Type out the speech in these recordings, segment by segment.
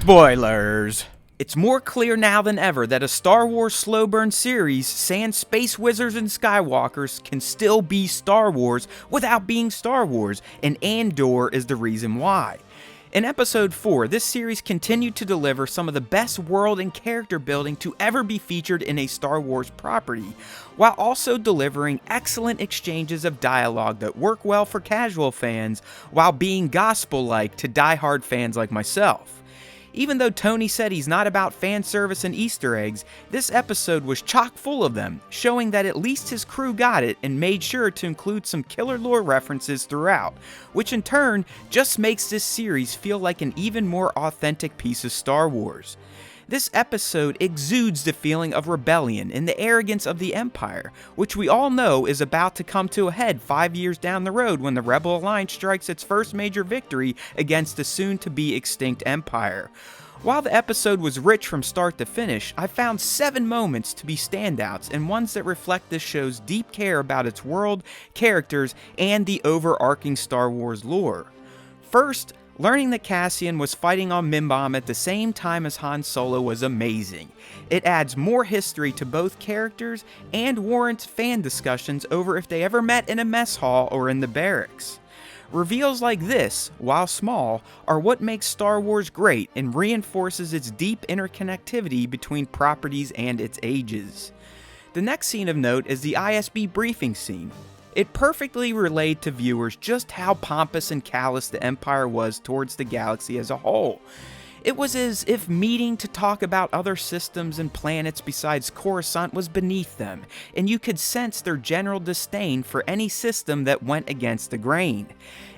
Spoilers! It's more clear now than ever that a Star Wars slow burn series, sans space wizards and Skywalkers, can still be Star Wars without being Star Wars, and Andor is the reason why. In Episode 4, this series continued to deliver some of the best world and character building to ever be featured in a Star Wars property, while also delivering excellent exchanges of dialogue that work well for casual fans, while being gospel-like to die-hard fans like myself. Even though Tony said he's not about fan service and Easter eggs, this episode was chock full of them, showing that at least his crew got it and made sure to include some killer lore references throughout, which in turn just makes this series feel like an even more authentic piece of Star Wars. This episode exudes the feeling of rebellion and the arrogance of the Empire, which we all know is about to come to a head 5 years down the road when the Rebel Alliance strikes its first major victory against the soon-to-be extinct Empire. While the episode was rich from start to finish, I found 7 moments to be standouts and ones that reflect this show's deep care about its world, characters, and the overarching Star Wars lore. First, learning that Cassian was fighting on Mimban at the same time as Han Solo was amazing. It adds more history to both characters and warrants fan discussions over if they ever met in a mess hall or in the barracks. Reveals like this, while small, are what makes Star Wars great and reinforces its deep interconnectivity between properties and its ages. The next scene of note is the ISB briefing scene. It perfectly relayed to viewers just how pompous and callous the Empire was towards the galaxy as a whole. It was as if meeting to talk about other systems and planets besides Coruscant was beneath them, and you could sense their general disdain for any system that went against the grain.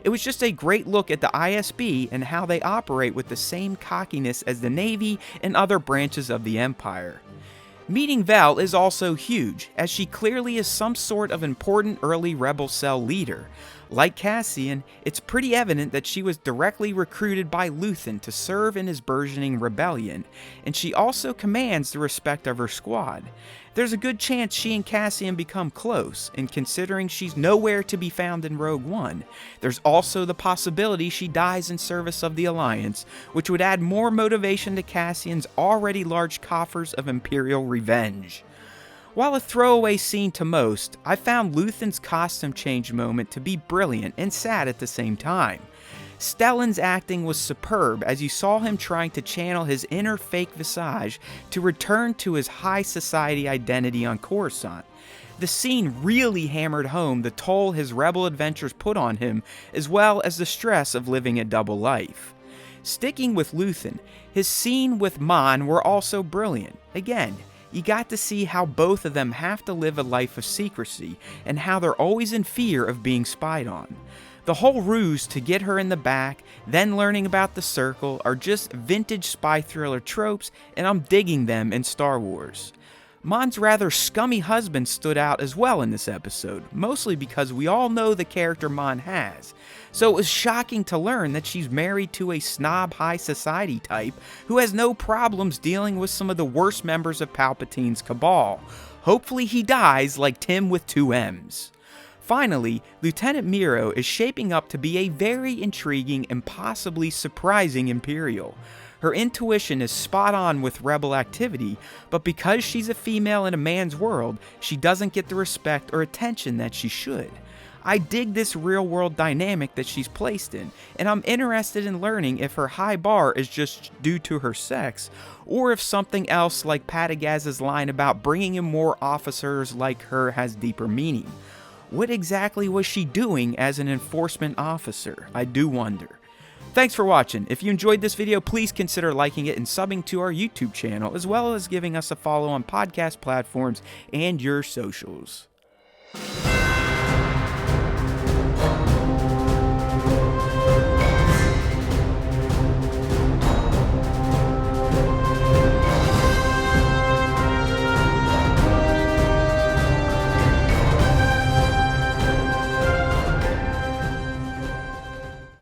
It was just a great look at the ISB and how they operate with the same cockiness as the Navy and other branches of the Empire. Meeting Vel is also huge, as she clearly is some sort of important early Rebel Cell leader. Like Cassian, it's pretty evident that she was directly recruited by Luthen to serve in his burgeoning rebellion, and she also commands the respect of her squad. There's a good chance she and Cassian become close, and considering she's nowhere to be found in Rogue One, there's also the possibility she dies in service of the Alliance, which would add more motivation to Cassian's already large coffers of Imperial revenge. While a throwaway scene to most, I found Luthen's costume change moment to be brilliant and sad at the same time. Stellan's acting was superb as you saw him trying to channel his inner fake visage to return to his high society identity on Coruscant. The scene really hammered home the toll his rebel adventures put on him, as well as the stress of living a double life. Sticking with Luthen, his scene with Mon were also brilliant. Again, you got to see how both of them have to live a life of secrecy, and how they're always in fear of being spied on. The whole ruse to get her in the back, then learning about the Circle, are just vintage spy thriller tropes, and I'm digging them in Star Wars. Mon's rather scummy husband stood out as well in this episode, mostly because we all know the character Mon has. So it was shocking to learn that she's married to a snob high society type who has no problems dealing with some of the worst members of Palpatine's cabal. Hopefully he dies like Tim with 2 M's. Finally, Lieutenant Miro is shaping up to be a very intriguing and possibly surprising Imperial. Her intuition is spot on with rebel activity, but because she's a female in a man's world, she doesn't get the respect or attention that she should. I dig this real-world dynamic that she's placed in, and I'm interested in learning if her high bar is just due to her sex, or if something else like Patagaz's line about bringing in more officers like her has deeper meaning. What exactly was she doing as an enforcement officer? I do wonder. Thanks for watching. If you enjoyed this video, please consider liking it and subbing to our YouTube channel, as well as giving us a follow on podcast platforms and your socials.